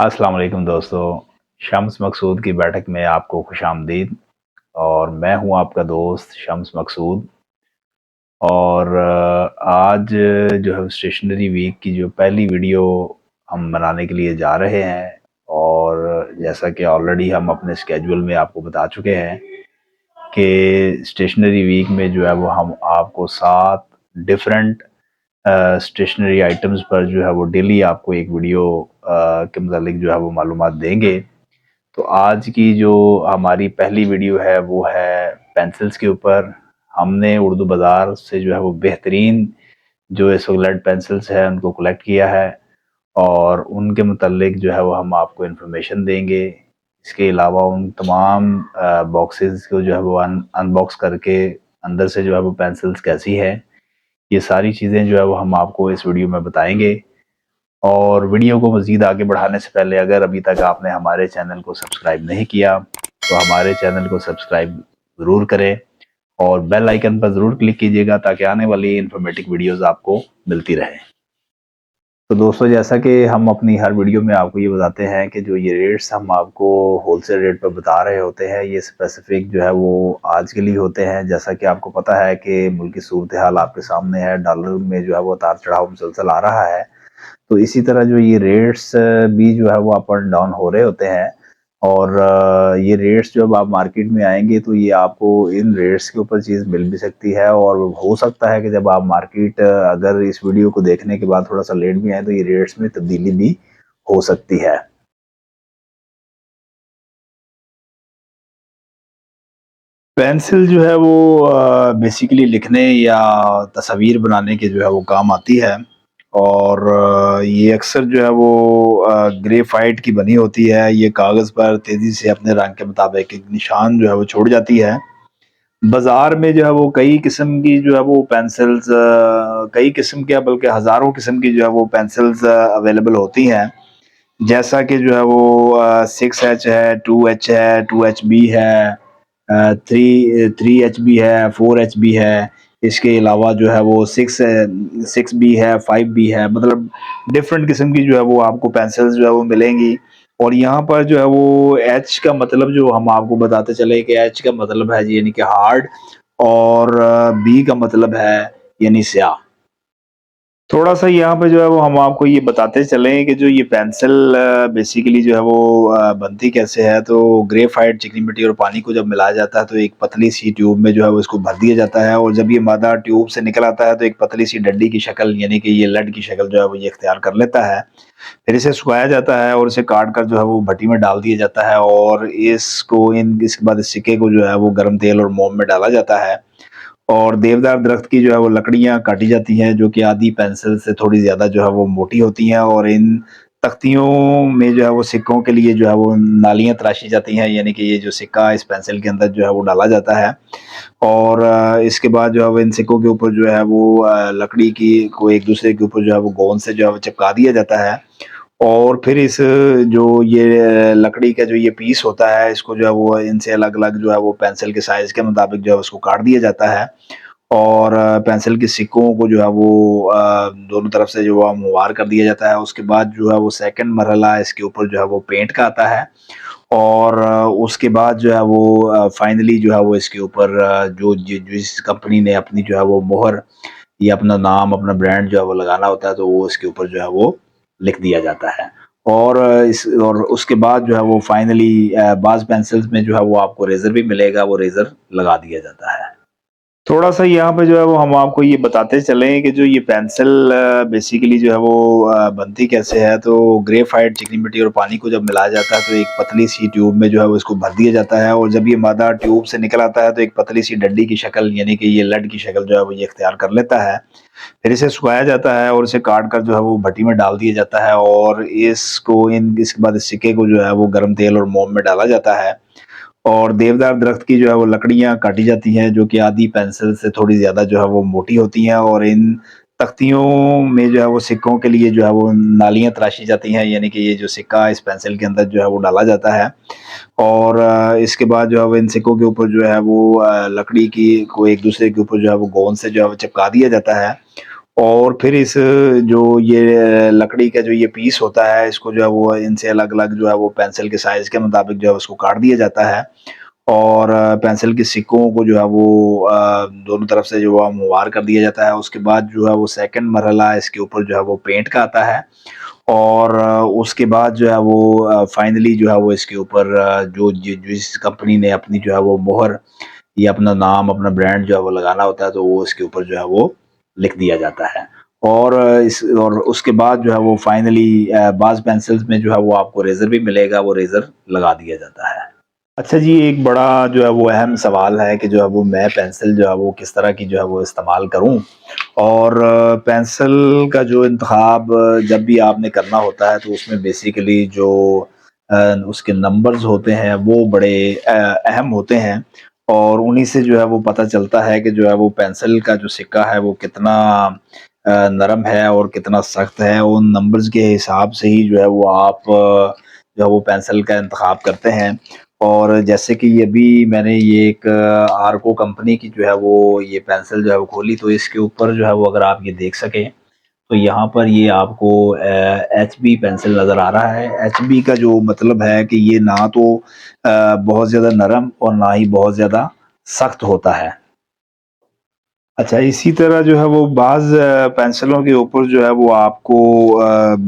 अस्सलाम वालेकुम दोस्तों। शम्स मकसूद की बैठक में आपको खुशामदीद। और मैं हूं आपका दोस्त शम्स मकसूद। और आज जो है स्टेशनरी वीक की जो पहली वीडियो हम बनाने के लिए जा रहे हैं। और जैसा कि ऑलरेडी हम अपने स्केड्यूल में आपको बता चुके हैं कि स्टेशनरी वीक में जो है वो हम आपको 7 डिफरेंट स्टेशनरी आइटम्स पर जो है वो डेली आपको एक वीडियो के मतलब जो है वो मालूमात देंगे। तो आज की जो हमारी पहली वीडियो है वो है पेंसिल्स के ऊपर। हमने उर्दू बाज़ार से जो है वो बेहतरीन जो इस वक्त लेड पेंसिल्स है उनको कलेक्ट किया है और उनके मुतल्लिक जो है वो हम आपको इन्फॉर्मेशन देंगे। इसके अलावा उन तमाम बॉक्सेस को जो है वो अनबॉक्स करके अंदर से जो है वो पेंसिल्स कैसी है, ये सारी चीज़ें जो है वो हम आपको इस वीडियो में बताएंगे। और वीडियो को मज़ीद आगे बढ़ाने से पहले अगर अभी तक आपने हमारे चैनल को सब्सक्राइब नहीं किया तो हमारे चैनल को सब्सक्राइब ज़रूर करें और बेल आइकन पर ज़रूर क्लिक कीजिएगा ताकि आने वाली इन्फॉर्मेटिव वीडियोस आपको मिलती रहे। तो दोस्तों, जैसा कि हम अपनी हर वीडियो में आपको ये बताते हैं कि जो ये रेट्स हम आपको होलसेल रेट पर बता रहे होते हैं ये स्पेसिफिक जो है वो आज के लिए होते हैं। जैसा कि आपको पता है कि मुल्क की सूरत हाल आपके सामने है, डॉलर में जो है वो उतार चढ़ाव मुसलसल आ रहा है। तो इसी तरह जो ये रेट्स भी जो है वो अप एंड डाउन हो रहे होते हैं। और ये रेट्स जब आप मार्केट में आएंगे तो ये आपको इन रेट्स के ऊपर चीज़ मिल भी सकती है और हो सकता है कि जब आप मार्केट अगर इस वीडियो को देखने के बाद थोड़ा सा लेट भी आए तो ये रेट्स में तब्दीली भी हो सकती है। पेंसिल जो है वो बेसिकली लिखने या तस्वीर बनाने के जो है वो काम आती है। और ये अक्सर जो है वो ग्रेफाइट की बनी होती है। ये कागज़ पर तेज़ी से अपने रंग के मुताबिक एक निशान जो है वो छोड़ जाती है। बाज़ार में जो है वो कई किस्म की जो है वो पेंसिल्स कई किस्म के बल्कि हज़ारों किस्म की जो है वो पेंसिल्स अवेलेबल होती हैं। जैसा कि जो है वो 6H है, 2H है, 2HB है, थ्री थ्री एच बी है, 4H बी है। इसके अलावा जो है वो 6 बी है, 5 बी है। मतलब डिफरेंट किस्म की जो है वो आपको पेंसिल्स जो है वो मिलेंगी। और यहाँ पर जो है वो एच का मतलब जो हम आपको बताते चले कि एच का मतलब है जी यानी कि हार्ड। और बी का मतलब है यानी स्याह। थोड़ा सा यहाँ पे जो है वो हम आपको ये बताते चलें कि जो ये पेंसिल बेसिकली जो है वो बनती कैसे है। तो ग्रेफाइट, चिकनी मिट्टी और पानी को जब मिलाया जाता है तो एक पतली सी ट्यूब में जो है वो इसको भर दिया जाता है। और जब ये मादा ट्यूब से निकल आता है तो एक पतली सी डंडी की शक्ल यानी कि ये लड की शक्ल जो है वो ये इख्तियार कर लेता है। फिर इसे सुखाया जाता है और इसे काट कर जो है वो भट्टी में डाल दिया जाता है। और इसके बाद इस सिक्के को जो है वो गर्म तेल और मोम में डाला जाता है। और देवदार दरख्त की जो है वो लकड़ियाँ काटी जाती हैं जो कि आधी पेंसिल से थोड़ी ज़्यादा जो है वो मोटी होती हैं। और इन तख्तियों में जो है वो सिक्कों के लिए जो है वो नालियाँ तराशी जाती हैं यानी कि ये जो सिक्का इस पेंसिल के अंदर जो है वो डाला जाता है। और इसके बाद जो है वो इन सिक्कों के ऊपर जो है वो लकड़ी की को एक दूसरे के ऊपर जो है वो गोंद से जो है वो चिपका दिया जाता है। और फिर इस जो ये लकड़ी का जो ये पीस होता है इसको जो है वो इनसे अलग-अलग जो है वो पेंसिल के साइज़ के मुताबिक जो है उसको काट दिया जाता है। और पेंसिल के सिक्कों को जो है वो दोनों तरफ से जो है हमवार कर दिया जाता है। उसके बाद जो है वो सेकंड मरहला इसके ऊपर जो है वो पेंट का आता है। और उसके बाद जो है वो फाइनली जो है वो इसके ऊपर जिस कंपनी ने अपनी जो है वो मोहर या अपना नाम, अपना ब्रांड जो है वो लगाना होता है तो वो इसके ऊपर जो है वो लिख दिया जाता है। और और उसके बाद जो है वो फाइनली बाज़ पेंसिल्स में जो है वो आपको रेज़र भी मिलेगा, वो रेज़र लगा दिया जाता है। थोड़ा-सा यहाँ पे जो है वो हम आपको ये बताते चलें कि जो ये पेंसिल बेसिकली जो है वो बनती कैसे है। तो ग्रेफाइट, चिकनी मिट्टी और पानी को जब मिलाया जाता है तो एक पतली सी ट्यूब में जो है वो इसको भर दिया जाता है। और जब ये मादा ट्यूब से निकल आता है तो एक पतली सी डंडी की शक्ल यानी कि ये लड की शक्ल जो है वो ये इख्तियार कर लेता है। फिर इसे सुखाया जाता है और इसे काट कर जो है वो भट्टी में डाल दिया जाता है। और इसके बाद इस सिक्के को जो है वो गर्म तेल और मोम में डाला जाता है। और देवदार दरख्त की जो है वो लकड़ियाँ काटी जाती हैं जो कि आधी पेंसिल से थोड़ी ज़्यादा जो है वो मोटी होती हैं। और इन तख्तियों में जो है वो सिक्कों के लिए जो है वो नालियाँ तराशी जाती हैं यानी कि ये जो सिक्का इस पेंसिल के अंदर जो है वो डाला जाता है। और इसके बाद जो है वो इन सिक्कों के ऊपर जो है वो लकड़ी की को एक दूसरे के ऊपर जो है वो गोंद से जो है वो चिपका दिया जाता है। और फिर इस जो ये लकड़ी का जो ये पीस होता है, इसको जो है वो इनसे अलग-अलग जो है वो पेंसिल के साइज़ के मुताबिक जो है उसको काट दिया जाता है। और पेंसिल के सिक्कों को जो है वो दोनों तरफ से जो है हमवार कर दिया जाता है। उसके बाद जो है वो सेकंड मरहला इसके ऊपर जो है वो पेंट का आता है। और उसके बाद जो है वो फाइनली जो है वो इसके ऊपर जिस कंपनी ने अपनी जो है वो मोहर या अपना नाम, अपना ब्रांड जो है वो लगाना होता है, तो वो इसके ऊपर जो है वो लिख दिया जाता है। और और उसके बाद जो है वो फाइनली बाज़ पेंसिल्स में जो है वो आपको रेज़र भी मिलेगा, वो रेज़र लगा दिया जाता है। अच्छा जी, एक बड़ा जो है वो अहम सवाल है कि जो है वो मैं पेंसिल जो है वो किस तरह की जो है वो इस्तेमाल करूँ? और पेंसिल का जो इंतख़ाब जब भी आपने करना होता है, तो उसमें बेसिकली जो उसके नंबर्स होते हैं वो बड़े अहम होते हैं। और उन्हीं से जो है वो पता चलता है कि जो है वो पेंसिल का जो सिक्का है वो कितना नरम है और कितना सख्त है। उन नंबर्स के हिसाब से ही जो है वो आप जो है वो पेंसिल का इंतख़ाब करते हैं। और जैसे कि ये अभी मैंने ये एक आर्को कंपनी की जो है वो ये पेंसिल जो है वो खोली, तो इसके ऊपर जो है वो अगर आप ये देख सकें, तो यहाँ पर ये आपको एचबी पेंसिल नज़र आ रहा है। एचबी का जो मतलब है कि ये ना तो बहुत ज़्यादा नरम और ना ही बहुत ज़्यादा सख्त होता है। अच्छा, इसी तरह जो है वो बाज़ पेंसिलों के ऊपर जो है वो आपको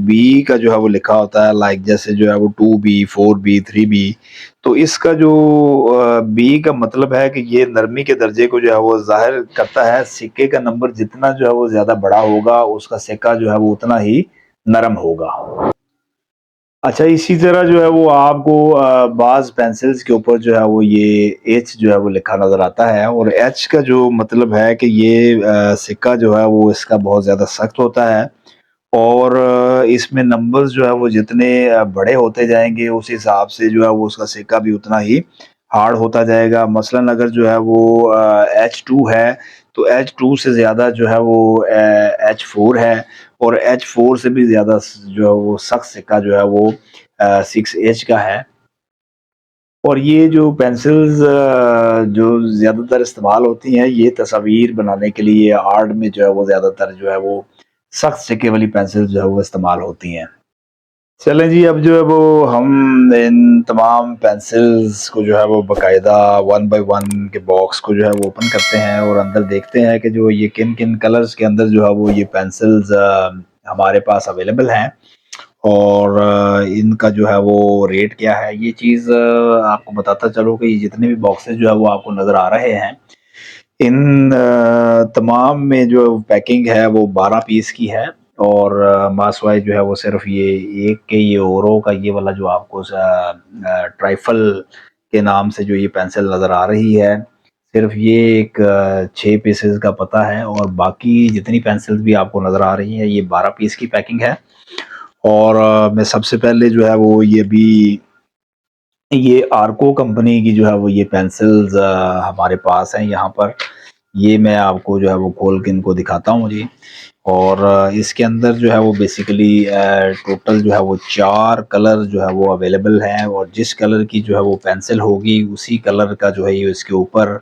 बी का जो है वो लिखा होता है, लाइक जैसे जो है वो 2B, 4B, 3B। तो इसका जो बी का मतलब है कि ये नरमी के दर्जे को जो है वो ज़ाहिर करता है। सिक्के का नंबर जितना जो है वो ज़्यादा बड़ा होगा, उसका सिक्का जो है वो उतना ही नरम होगा। अच्छा, इसी तरह जो है वो आपको बाज़ पेंसिल्स के ऊपर जो है वो ये एच जो है वो लिखा नज़र आता है। और एच का जो मतलब है कि ये सिक्का जो है वो इसका बहुत ज़्यादा सख्त होता है। और इसमें नंबर्स जो है वो जितने बड़े होते जाएँगे, उस हिसाब से जो है वो उसका सिक्का भी उतना ही हार्ड होता जाएगा। मसलन अगर जो है वो H2 है, तो H2 से ज़्यादा जो है वो H4 है। और H4 से भी ज़्यादा जो है वो सख्त सिक्का जो है वो 6H का है। और ये जो पेंसिल्स जो ज़्यादातर इस्तेमाल होती हैं, ये तस्वीर बनाने के लिए, आर्ट में जो है वो ज़्यादातर जो है वो सख्त सिक्के वाली पेंसिल जो है वो इस्तेमाल होती हैं। चलें जी, अब जो है वो हम इन तमाम पेंसिल्स को जो है वो बाकायदा वन बाय वन के बॉक्स को जो है वो ओपन करते हैं और अंदर देखते हैं कि जो ये किन-किन कलर्स के अंदर जो है वो ये पेंसिल्स हमारे पास अवेलेबल हैं। और इनका जो है वो रेट क्या है, ये चीज़ आपको बताता चलूँ कि ये जितने भी बॉक्सेस जो है वो आपको नज़र आ रहे हैं, इन तमाम में जो पैकिंग है वो 12 पीस की है। और मास वाइज़ जो है वो सिर्फ़ ये एक के ये ओरो का ये वाला जो आपको ट्राइफल के नाम से जो ये पेंसिल नज़र आ रही है, सिर्फ़ ये एक 6 पीसेज़ का पता है। और बाकी जितनी पेंसिल्स भी आपको नज़र आ रही हैं, ये 12 पीस की पैकिंग है। और मैं सबसे पहले जो है वो ये आर्को कंपनी की जो है वो ये पेंसिल्स हमारे पास हैं यहाँ पर। ये मैं आपको जो है वो खोल के इनको दिखाता हूँ जी। और इसके अंदर जो है वो बेसिकली टोटल जो है वो 4 कलर जो है वो अवेलेबल हैं। और जिस कलर की जो है वो पेंसिल होगी, उसी कलर का जो है ये इसके ऊपर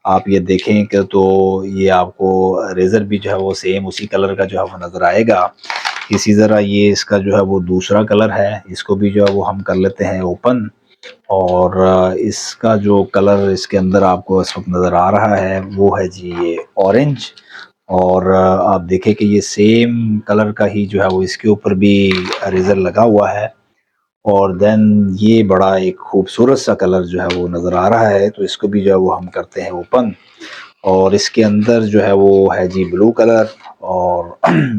आप ये देखें कि तो ये आपको रेज़र भी जो है वो सेम उसी कलर का जो है वो नज़र आएगा। इसी तरह ये इसका जो है वो दूसरा कलर है, इसको भी जो है वो हम कर लेते हैं ओपन। और इसका जो कलर इसके अंदर आपको इस वक़्त नज़र आ रहा है, वो है जी ये ऑरेंज। और आप देखें कि ये सेम कलर का ही जो है वो इसके ऊपर भी इरेज़र लगा हुआ है। और देन ये बड़ा एक खूबसूरत सा कलर जो है वो नज़र आ रहा है, तो इसको भी जो है वो हम करते हैं ओपन। और इसके अंदर जो है वो है जी ब्लू कलर। और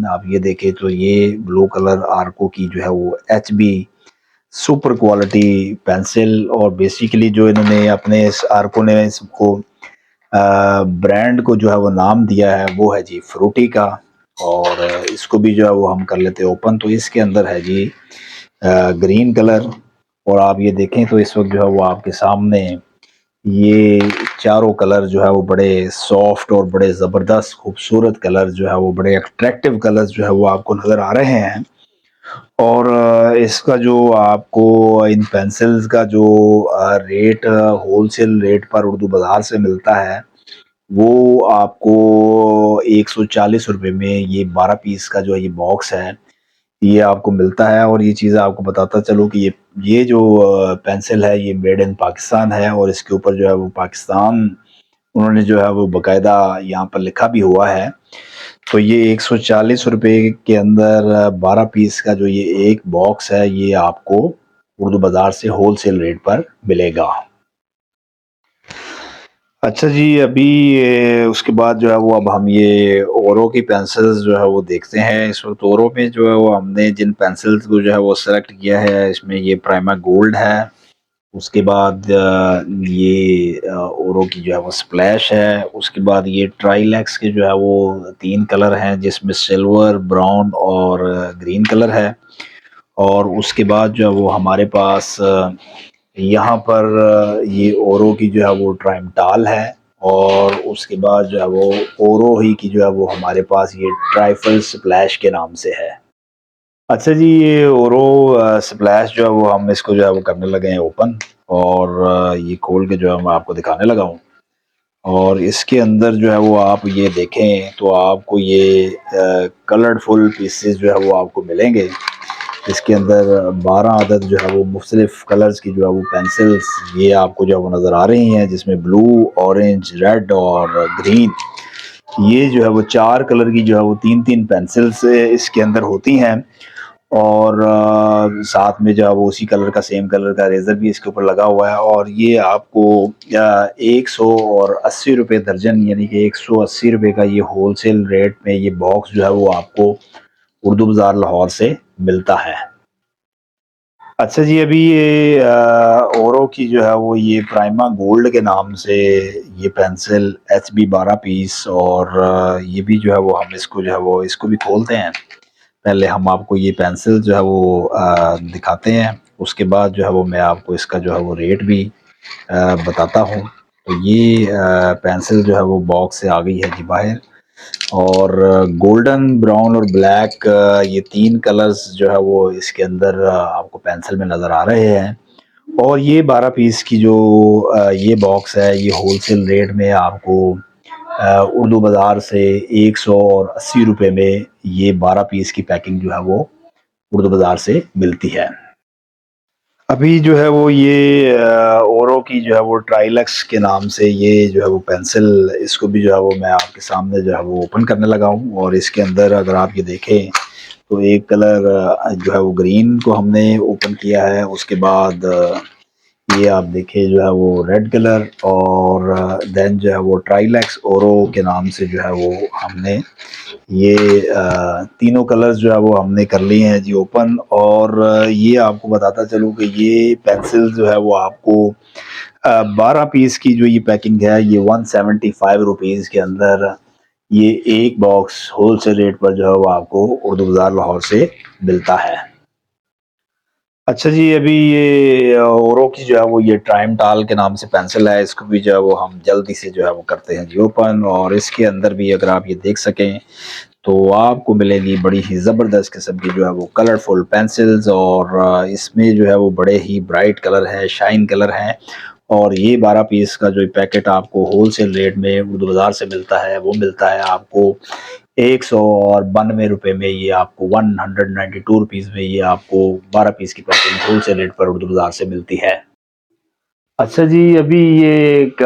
आप ये देखें तो ये ब्लू कलर आर्को की जो है वो एचबी सुपर क्वालिटी पेंसिल। और बेसिकली जो इन्होंने अपने इस आर्को ने इसको ब्रांड को जो है वो नाम दिया है, वो है जी फ्रूटी का। और इसको भी जो है वो हम कर लेते हैं ओपन। तो इसके अंदर है जी ग्रीन कलर। और आप ये देखें तो इस वक्त जो है वो आपके सामने ये चारों कलर जो है वो बड़े सॉफ्ट और बड़े ज़बरदस्त खूबसूरत कलर जो है वो बड़े अट्रैक्टिव कलर्स जो है वो आपको नज़र आ रहे हैं। और इसका जो आपको इन पेंसिल्स का जो रेट होलसेल रेट पर उर्दू बाज़ार से मिलता है, वो आपको 140 रुपए में ये 12 पीस का जो है ये बॉक्स है, ये आपको मिलता है। और ये चीज़ आपको बताता चलूँ कि ये जो पेंसिल है ये मेड इन पाकिस्तान है, और इसके ऊपर जो है वो पाकिस्तान उन्होंने जो है वो बाकायदा यहाँ पर लिखा भी हुआ है। तो ये 140 रुपए के अंदर 12 पीस का जो ये एक बॉक्स है, ये आपको उर्दू बाज़ार से होलसेल रेट पर मिलेगा। अच्छा जी, अभी उसके बाद जो है वो अब हम ये औरो की पेंसिल्स जो है वो देखते हैं। इस वक़्त औरो में जो है वो हमने जिन पेंसिल्स को जो है वो सेलेक्ट किया है, इसमें ये प्राइमा गोल्ड है। उसके बाद ये औरो की जो है वो स्प्लैश है। उसके बाद ये ट्राइलेक्स के जो है वो 3 कलर हैं, जिसमें सिल्वर, ब्राउन और ग्रीन कलर है। और उसके बाद जो है वो हमारे पास यहाँ पर ये ओरो की जो है वो ट्राइमटाल है। और उसके बाद जो है वो ओरो ही की जो है वो हमारे पास ये ट्राइफल स्प्लैश के नाम से है। अच्छा जी, ये ओरो स्प्लैश जो है वो हम इसको जो है वो करने लगे हैं ओपन। और ये खोल के जो है मैं आपको दिखाने लगा हूँ। और इसके अंदर जो है वो आप ये देखें तो आपको ये कलरफुल पीसेस जो है वो आपको मिलेंगे। इसके अंदर 12 अदद जो है वो मुख्तलिफ कलर्स की जो है वो पेंसिल्स ये आपको जो है वो नज़र आ रही हैं, जिसमें ब्लू, ऑरेंज, रेड और ग्रीन, ये जो है वो 4 कलर की जो है वो 3-3 पेंसिल्स इसके अंदर होती हैं। और साथ में जो है वो उसी कलर का सेम कलर का इरेज़र भी इसके ऊपर लगा हुआ है। और ये आपको 180 रुपए दर्जन, यानी कि 180 रुपए का ये होलसेल रेट में ये बॉक्स जो है वो आपको उर्दू बाज़ार लाहौर से मिलता है। अच्छा जी, अभी ये ओरो की जो है वो ये प्राइमा गोल्ड के नाम से ये पेंसिल एचबी 12 पीस। और ये भी जो है वो हम इसको जो है वो इसको भी खोलते हैं। पहले हम आपको ये पेंसिल जो है वो दिखाते हैं, उसके बाद जो है वो मैं आपको इसका जो है वो रेट भी बताता हूँ। तो ये पेंसिल जो है वो बॉक्स से आ गई है जी बाहर। और गोल्डन, ब्राउन और ब्लैक, ये 3 कलर्स जो है वो इसके अंदर आपको पेंसिल में नज़र आ रहे हैं। और ये 12 पीस की जो ये बॉक्स है, ये होलसेल रेट में आपको उर्दू बाज़ार से 180 रुपए में ये 12 पीस की पैकिंग जो है वो उर्दू बाज़ार से मिलती है। अभी जो है वो ये ओरो की जो है वो ट्राइलेक्स के नाम से ये जो है वो पेंसिल, इसको भी जो है वो मैं आपके सामने जो है वो ओपन करने लगा हूँ। और इसके अंदर अगर आप ये देखें तो एक कलर जो है वो ग्रीन को हमने ओपन किया है। उसके बाद ये आप देखिए जो है वो रेड कलर। और देन जो है वो ट्राइलेक्स ओरो के नाम से जो है वो हमने ये तीनों कलर्स जो है वो हमने कर लिए हैं जी ओपन। और ये आपको बताता चलूँ कि ये पेंसिल जो है वो आपको 12 पीस की जो ये पैकिंग है, ये 175 रुपीज़ के अंदर ये एक बॉक्स होलसेल रेट पर जो है वो आपको उर्दू बाज़ार लाहौर से मिलता है। अच्छा जी, अभी ये ओरो की जो है वो ये ट्राइम टाल के नाम से पेंसिल है, इसको भी जो है वो हम जल्दी से जो है वो करते हैं जी ओपन। और इसके अंदर भी अगर आप ये देख सकें तो आपको मिलेगी बड़ी ही ज़बरदस्त किस्म की जो है वो कलरफुल पेंसिल्स। और इसमें जो है वो बड़े ही ब्राइट कलर है, शाइन कलर हैं। और ये 12 पीस का जो पैकेट आपको होलसेल रेट में उर्दू बाज़ार से मिलता है, वो मिलता है आपको 192 रुपए में। ये आपको 192 रुपीज़ में ये आपको 12 पीस की पैकिंग होलसेल रेट पर उर्दू बाज़ार से मिलती है। अच्छा जी, अभी ये एक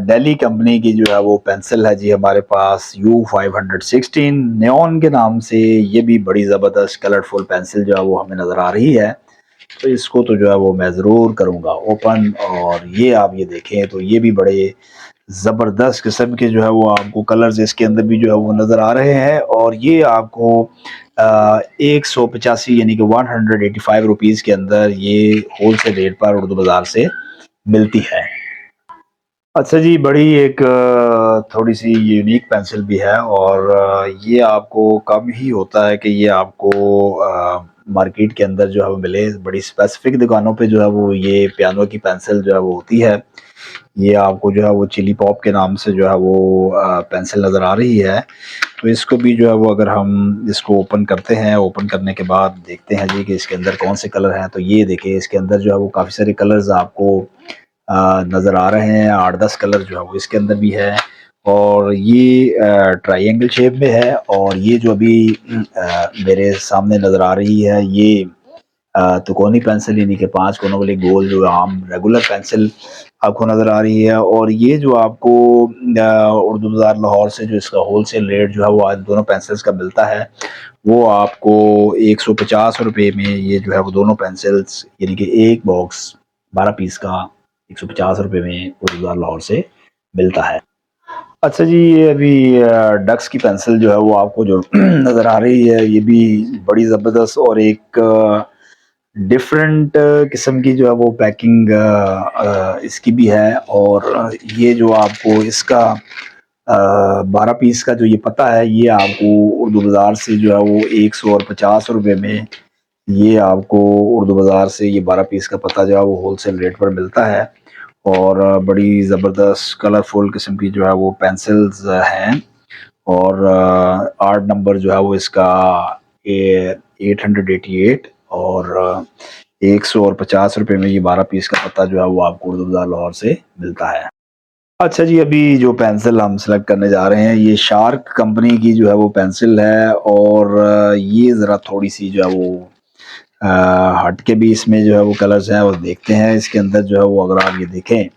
डेली कंपनी की जो है वो पेंसिल है जी हमारे पास, U516 नियॉन के नाम से। ये भी बड़ी ज़बरदस्त कलरफुल पेंसिल जो है वो हमें नज़र आ रही है। तो इसको तो जो है वो मैं ज़रूर करूँगा ओपन। और ये आप ये देखें तो ये भी बड़े ज़बरदस्त किस्म के जो है वो आपको कलर्स इसके अंदर भी जो है वो नज़र आ रहे हैं। और ये आपको 185 यानी कि 185 रुपीज़ के अंदर ये होलसेल रेट पर उर्दू बाज़ार से मिलती है। अच्छा जी, बड़ी एक थोड़ी-सी यूनिक पेंसिल भी है। और ये आपको कम ही होता है कि ये आपको मार्केट के अंदर जो है वो मिले। बड़ी स्पेसिफ़िक दुकानों पे जो है वो ये पियानो की पेंसिल जो है वो होती है। ये आपको जो है वो चिली पॉप के नाम से जो है वो पेंसिल नज़र आ रही है। तो इसको भी जो है वो अगर हम इसको ओपन करते हैं, ओपन करने के बाद देखते हैं जी कि इसके अंदर कौन से कलर हैं। तो ये देखिए इसके अंदर जो है वो काफ़ी सारे कलर्स आपको नज़र आ रहे हैं। 8-10 कलर जो है वो इसके अंदर भी है। और ये ट्रायंगल शेप में है। और ये जो अभी मेरे सामने नज़र आ रही है, ये तिकोनी पेंसिल, यानी कि 5 कोनों वाली गोल जो आम रेगुलर पेंसिल आपको नज़र आ रही है। और ये जो आपको उर्दू बाज़ार लाहौर से जो इसका होलसेल रेट जो है वो आज दोनों पेंसिल्स का मिलता है, वो आपको 150 रुपये में ये जो है वो दोनों पेंसिल्स, यानी कि एक बॉक्स 12 पीस का 150 रुपये में उर्दू बाज़ार लाहौर से मिलता है। अच्छा जी, ये अभी डक्स की पेंसिल जो है वो आपको जो नज़र आ रही है, ये भी बड़ी ज़बरदस्त और एक डिफरेंट किस्म की जो है वो पैकिंग इसकी भी है। और ये जो आपको इसका 12 पीस का जो ये पता है, ये आपको उर्दू बाज़ार से जो है वो 150 रुपये में ये आपको उर्दू बाज़ार से ये 12 पीस का पता जो है वो होलसेल रेट पर मिलता है। और बड़ी ज़बरदस्त कलरफुल किस्म की जो है वो पेंसिल्स हैं। और 8 नंबर जो है वो इसका 888। और 150 रुपये में ये 12 पीस का पत्ता जो है वो आपको उर्दू बाज़ार लाहौर से मिलता है। अच्छा जी, अभी जो पेंसिल हम सेलेक्ट करने जा रहे हैं, ये शार्क कंपनी की जो है वो पेंसिल है। और ये ज़रा थोड़ी सी जो है वो हट के भी इसमें जो है वो कलर्स हैं, वो देखते हैं इसके अंदर जो है वो। अगर आप ये देखें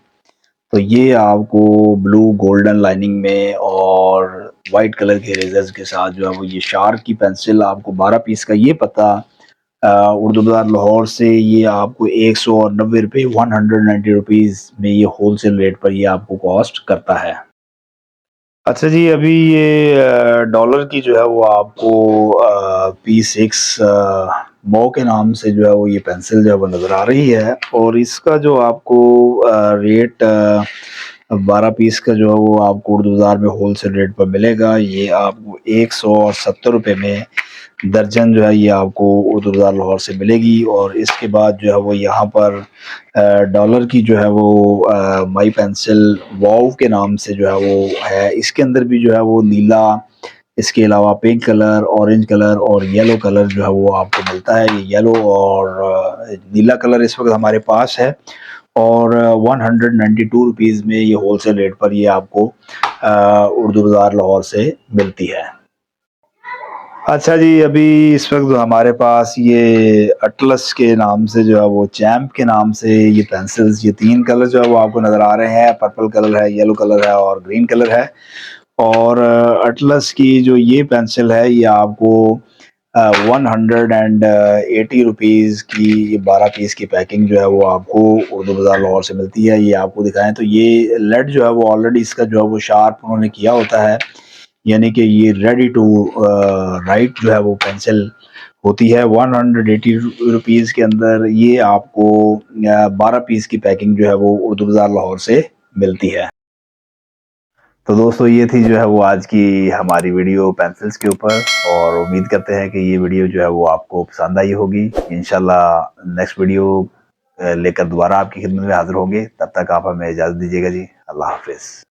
तो ये आपको ब्लू गोल्डन लाइनिंग में और वाइट कलर के इरेजर्स के साथ जो है वो ये शार्क की पेंसिल आपको 12 पीस का ये पता उर्दू बाज़ार लाहौर से ये आपको 190 रुपये 190 रुपीज़ में ये होलसेल रेट पर ये आपको कॉस्ट करता है। अच्छा जी, अभी ये डॉलर की जो है वो आपको P6 मो के नाम से जो है वो ये पेंसिल जो है वो नज़र आ रही है। और इसका जो आपको रेट 12 पीस का जो है वो आपको उर्दू बाज़ार में होलसेल रेट पर मिलेगा। ये आपको 170 रुपये में दर्जन जो है ये आपको उर्दू बाज़ार लाहौर से मिलेगी। और इसके बाद जो है वो यहाँ पर डॉलर की जो है वो माई पेंसिल वाव के नाम से जो है वो है। इसके अंदर भी जो है वो नीला, इसके अलावा पिंक कलर, ऑरेंज कलर और येलो कलर जो है वो आपको मिलता है। ये येलो और नीला कलर इस वक्त हमारे पास है। और 192 रुपीज़ में ये होलसेल रेट पर ये आपको उर्दू बाज़ार लाहौर से मिलती है। अच्छा जी, अभी इस वक्त हमारे पास ये अटलस के नाम से जो है वो चैम्प के नाम से ये पेंसिल्स, ये 3 कलर जो है वो आपको नज़र आ रहे हैं। पर्पल कलर है, येलो कलर है और ग्रीन कलर है। और अटलस की जो ये पेंसिल है, ये आपको 180 रुपीज़ की ये 12 पीस की पैकिंग जो है वो आपको उर्दू बाज़ार लाहौर से मिलती है। ये आपको दिखाएं तो ये लेड जो है वो ऑलरेडी इसका जो है वो शार्प उन्होंने किया होता है, यानी कि ये रेडी टू राइट जो है वो पेंसिल होती है। 180 रुपीज़ के अंदर ये आपको 12 पीस की पैकिंग जो है वो उर्दू बाज़ार लाहौर से मिलती है। तो दोस्तों, ये थी जो है वो आज की हमारी वीडियो पेंसिल्स के ऊपर। और उम्मीद करते हैं कि ये वीडियो जो है वो आपको पसंद आई होगी। इंशाल्लाह नेक्स्ट वीडियो लेकर दोबारा आपकी खिदमत में हाजिर होंगे। तब तक आप हमें इजाज़त दीजिएगा जी। अल्लाह हाफिज़।